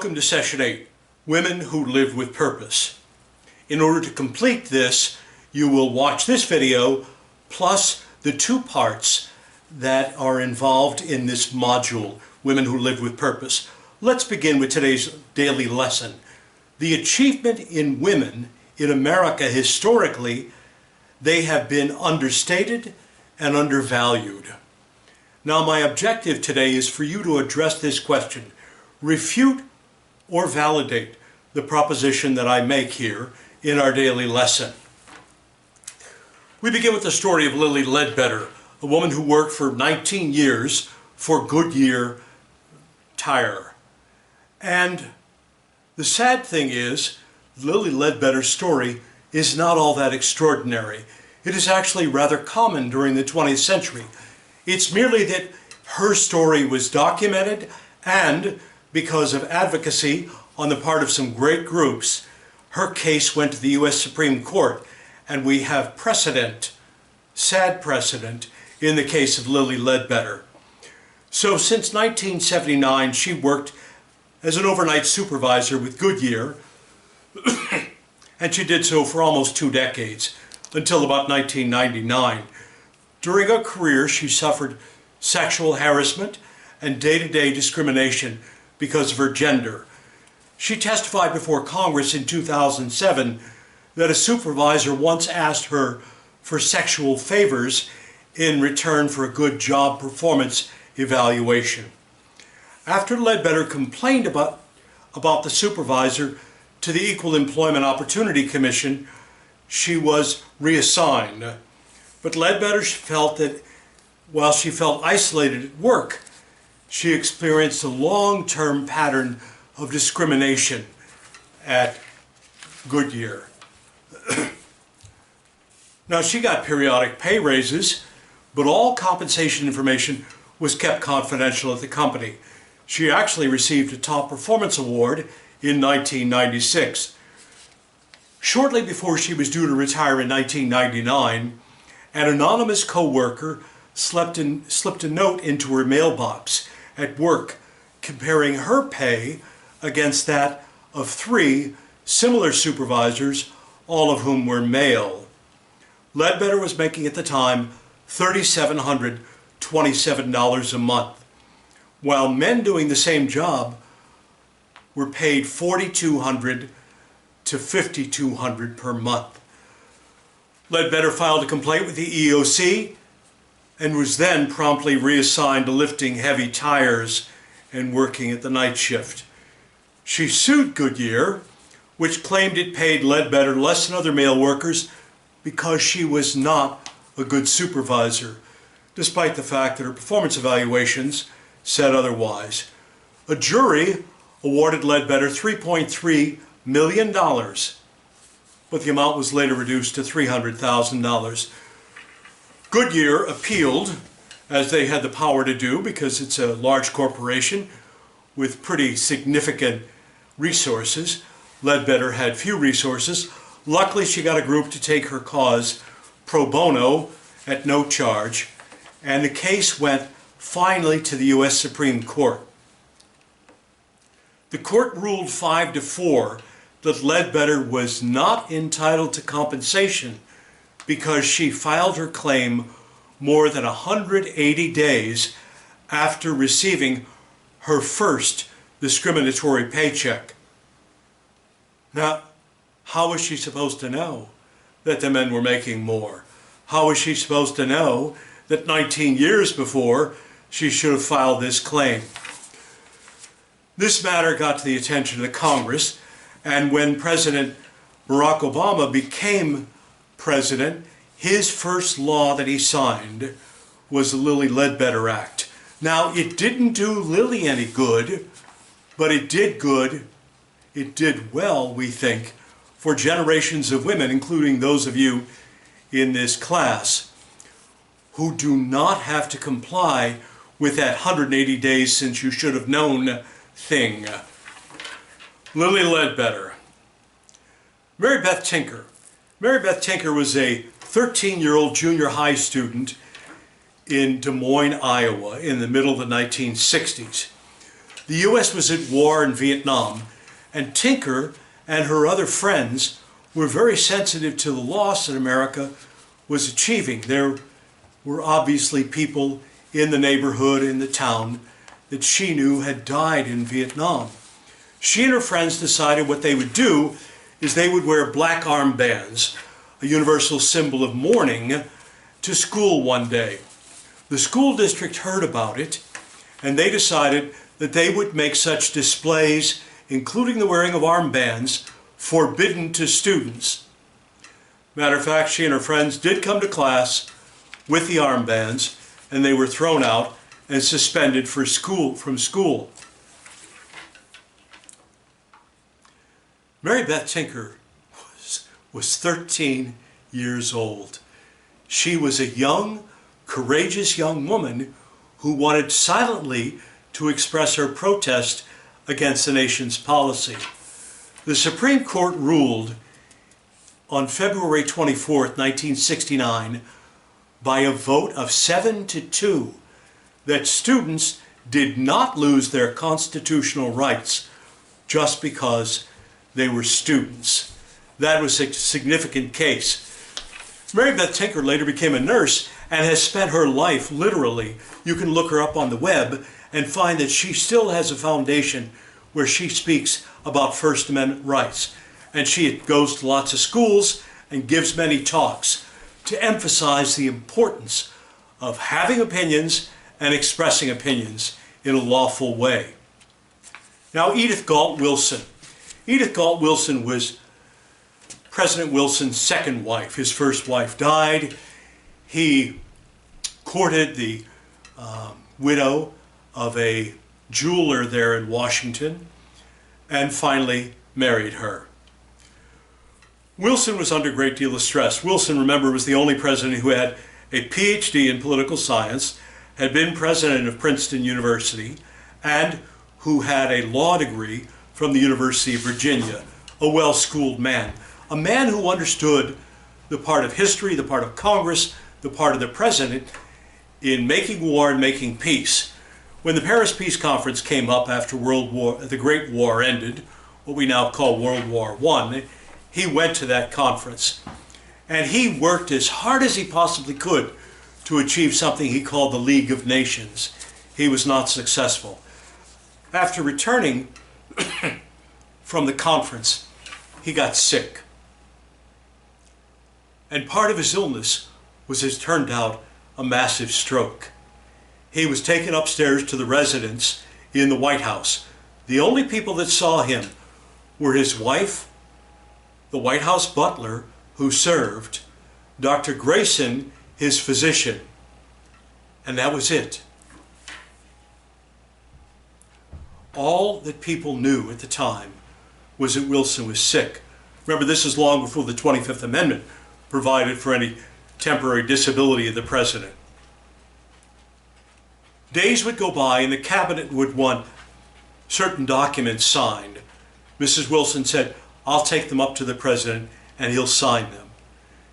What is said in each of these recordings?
Welcome to Session 8, Women Who Live with Purpose. In order to complete this, you will watch this video plus the two parts that are involved in this module, Women Who Live with Purpose. Let's begin with today's daily lesson. The achievement in women in America historically, they have been understated and undervalued. Now my objective today is for you to address this question. Refute or validate the proposition that I make here in our daily lesson. We begin with the story of Lilly Ledbetter, a woman who worked for 19 years for Goodyear Tire. And the sad thing is, Lilly Ledbetter's story is not all that extraordinary. It is actually rather common during the 20th century. It's merely that her story was documented, and because of advocacy on the part of some great groups, her case went to the U.S. Supreme Court, and we have precedent, sad precedent, in the case of Lilly Ledbetter. So since 1979, she worked as an overnight supervisor with Goodyear, and she did so for almost 2 decades, until about 1999. During her career, she suffered sexual harassment and day-to-day discrimination because of her gender. She testified before Congress in 2007 that a supervisor once asked her for sexual favors in return for a good job performance evaluation. After Ledbetter complained about the supervisor to the Equal Employment Opportunity Commission, she was reassigned. But Ledbetter felt that while she felt isolated at work, she experienced a long-term pattern of discrimination at Goodyear. Now, she got periodic pay raises, but all compensation information was kept confidential at the company. She actually received a top performance award in 1996. Shortly before she was due to retire in 1999, an anonymous co-worker slipped a note into her mailbox at work comparing her pay against that of 3 similar supervisors, all of whom were male. Ledbetter was making at the time $3,727 a month, while men doing the same job were paid $4,200 to $5,200 per month. Ledbetter filed a complaint with the EEOC and was then promptly reassigned to lifting heavy tires and working at the night shift. She sued Goodyear, which claimed it paid Ledbetter less than other male workers because she was not a good supervisor, despite the fact that her performance evaluations said otherwise. A jury awarded Ledbetter $3.3 million, but the amount was later reduced to $300,000. Goodyear appealed, as they had the power to do because it's a large corporation with pretty significant resources. Ledbetter had few resources. Luckily, she got a group to take her cause pro bono at no charge, and the case went finally to the U.S. Supreme Court. The court ruled 5-4 that Ledbetter was not entitled to compensation because she filed her claim more than 180 days after receiving her first discriminatory paycheck. Now, how was she supposed to know that the men were making more? How was she supposed to know that 19 years before she should have filed this claim? This matter got to the attention of the Congress, and when President Barack Obama became president, his first law that he signed was the Lilly Ledbetter Act. Now, it didn't do Lilly any good, but it did good, it did well, we think, for generations of women, including those of you in this class, who do not have to comply with that 180 days since you should have known thing. Lilly Ledbetter. Mary Beth Tinker. Mary Beth Tinker was a 13-year-old junior high student in Des Moines, Iowa in the middle of the 1960s. The U.S. was at war in Vietnam, and Tinker and her other friends were very sensitive to the loss that America was achieving. There were obviously people in the neighborhood, in the town, that she knew had died in Vietnam. She and her friends decided what they would do is they would wear black armbands, a universal symbol of mourning, to school one day. The school district heard about it, and they decided that they would make such displays, including the wearing of armbands, forbidden to students. Matter of fact, she and her friends did come to class with the armbands, and they were thrown out and suspended from school. Mary Beth Tinker was 13 years old. She was a young, courageous young woman who wanted silently to express her protest against the nation's policy. The Supreme Court ruled on February 24th, 1969, by a vote of 7-2, that students did not lose their constitutional rights just because they were students. That was a significant case. Mary Beth Tinker later became a nurse and has spent her life, literally, you can look her up on the web and find that she still has a foundation where she speaks about First Amendment rights. And she goes to lots of schools and gives many talks to emphasize the importance of having opinions and expressing opinions in a lawful way. Now, Edith Galt Wilson. Edith Galt Wilson was President Wilson's second wife. His first wife died. He courted the widow of a jeweler there in Washington and finally married her. Wilson was under a great deal of stress. Wilson, remember, was the only president who had a PhD in political science, had been president of Princeton University, and who had a law degree from the University of Virginia, a well-schooled man. A man who understood the part of history, the part of Congress, the part of the president in making war and making peace. When the Paris Peace Conference came up after the Great War ended, what we now call World War I, he went to that conference. And he worked as hard as he possibly could to achieve something he called the League of Nations. He was not successful. After returning from the conference, he got sick. And part of his illness was, as it turned out, a massive stroke. He was taken upstairs to the residence in the White House. The only people that saw him were his wife, the White House butler who served, Dr. Grayson, his physician, and that was it. All that people knew at the time was that Wilson was sick. Remember, this is long before the 25th Amendment provided for any temporary disability of the president. Days would go by and the cabinet would want certain documents signed. Mrs. Wilson said, "I'll take them up to the president and he'll sign them."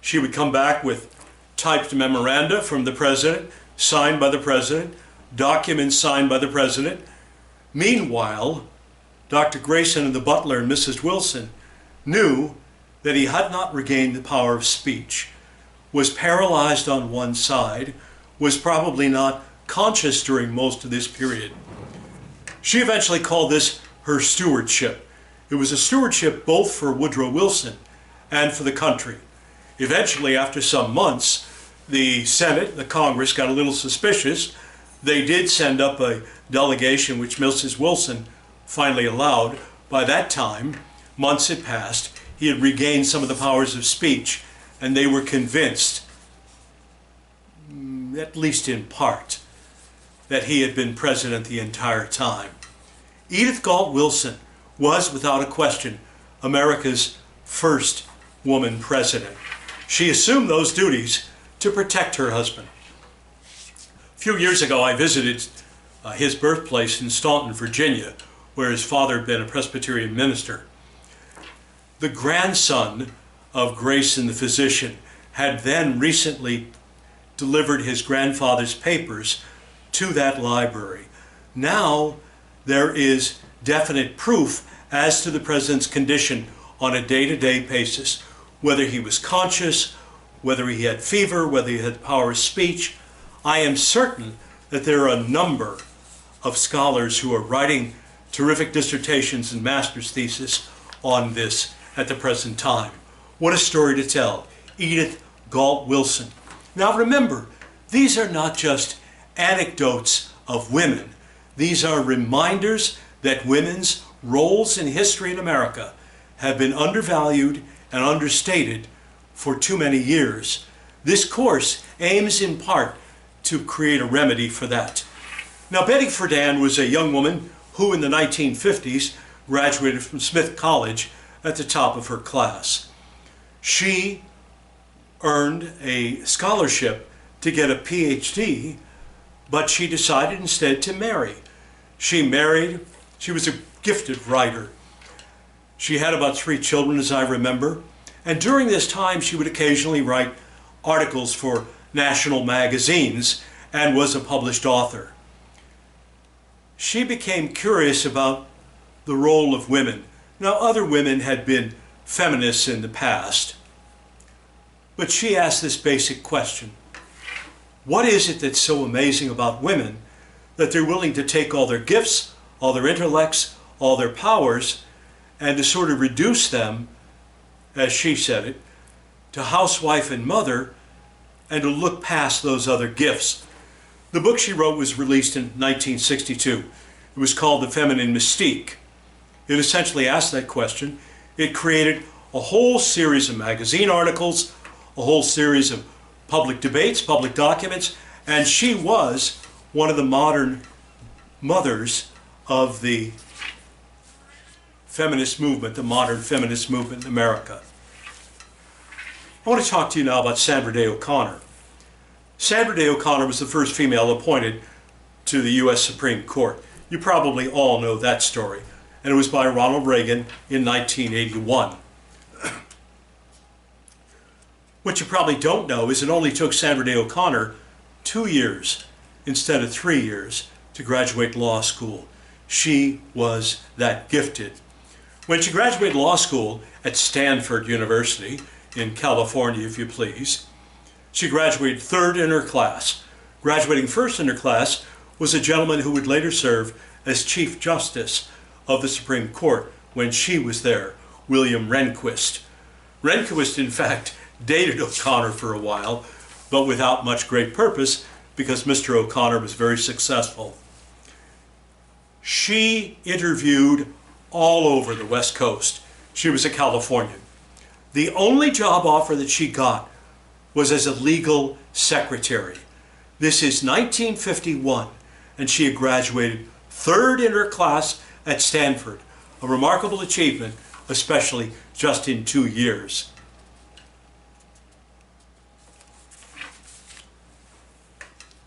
She would come back with typed memoranda from the president, signed by the president, documents signed by the president. Meanwhile, Dr. Grayson and the butler and Mrs. Wilson knew that he had not regained the power of speech, was paralyzed on one side, was probably not conscious during most of this period. She eventually called this her stewardship. It was a stewardship both for Woodrow Wilson and for the country. Eventually, after some months, the Senate, the Congress, got a little suspicious. They did send up a delegation, which Mrs. Wilson finally allowed. By that time, months had passed, he had regained some of the powers of speech, and they were convinced, at least in part, that he had been president the entire time. Edith Galt Wilson was, without a question, America's first woman president. She assumed those duties to protect her husband. A few years ago, I visited his birthplace in Staunton, Virginia, where his father had been a Presbyterian minister. The grandson of Grayson, the physician, had then recently delivered his grandfather's papers to that library. Now, there is definite proof as to the president's condition on a day-to-day basis, whether he was conscious, whether he had fever, whether he had power of speech. I am certain that there are a number of scholars who are writing terrific dissertations and master's theses on this at the present time. What a story to tell. Edith Galt Wilson. Now remember, these are not just anecdotes of women. These are reminders that women's roles in history in America have been undervalued and understated for too many years. This course aims in part to create a remedy for that. Now, Betty Friedan was a young woman who in the 1950s graduated from Smith College at the top of her class. She earned a scholarship to get a PhD, but she decided instead to marry. She married. She was a gifted writer. She had about 3 children, as I remember, and during this time she would occasionally write articles for national magazines and was a published author. She became curious about the role of women. Now, other women had been feminists in the past, but she asked this basic question: what is it that's so amazing about women that they're willing to take all their gifts, all their intellects, all their powers, and to sort of reduce them, as she said it, to housewife and mother, and to look past those other gifts? The book she wrote was released in 1962. It was called The Feminine Mystique. It essentially asked that question. It created a whole series of magazine articles, a whole series of public debates, public documents, and she was one of the modern mothers of the feminist movement, the modern feminist movement in America. I want to talk to you now about Sandra Day O'Connor. Sandra Day O'Connor was the first female appointed to the U.S. Supreme Court. You probably all know that story, and it was by Ronald Reagan in 1981. What you probably don't know is it only took Sandra Day O'Connor 2 years instead of 3 years to graduate law school. She was that gifted. When she graduated law school at Stanford University in California, if you please, she graduated 3rd in her class. Graduating 1st in her class was a gentleman who would later serve as Chief Justice of the Supreme Court when she was there, William Rehnquist. Rehnquist, in fact, dated O'Connor for a while, but without much great purpose, because Mr. O'Connor was very successful. She interviewed all over the West Coast. She was a Californian. The only job offer that she got was as a legal secretary. This is 1951, and she had graduated 3rd in her class at Stanford, a remarkable achievement, especially just in 2 years.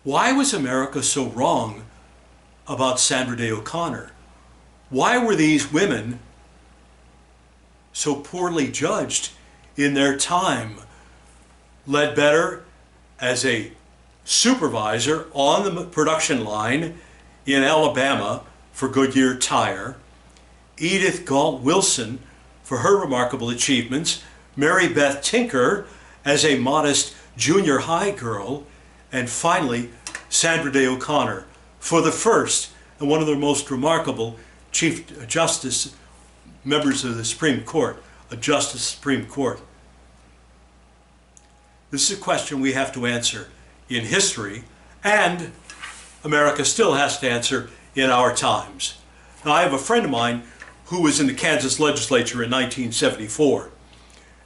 Why was America so wrong about Sandra Day O'Connor? Why were these women so poorly judged in their time? Ledbetter, as a supervisor on the production line in Alabama for Goodyear Tire, Edith Galt Wilson for her remarkable achievements, Mary Beth Tinker as a modest junior high girl, and finally Sandra Day O'Connor for the first and one of the most remarkable Chief Justice members of the Supreme Court, a Justice of the Supreme Court. This is a question we have to answer in history, and America still has to answer in our times. Now, I have a friend of mine who was in the Kansas legislature in 1974,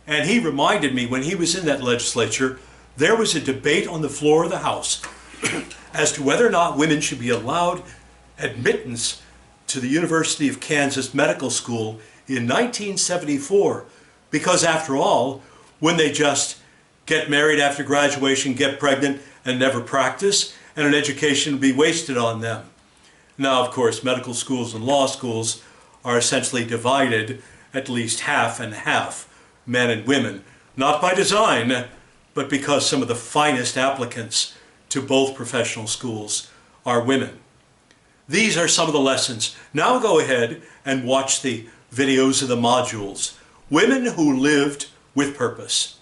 and he reminded me when he was in that legislature, there was a debate on the floor of the House as to whether or not women should be allowed admittance to the University of Kansas Medical School in 1974, because after all, when they just get married after graduation, get pregnant, and never practice, and an education would be wasted on them. Now, of course, medical schools and law schools are essentially divided at least half and half, men and women, not by design, but because some of the finest applicants to both professional schools are women. These are some of the lessons. Now go ahead and watch the videos of the modules. Women who lived with purpose.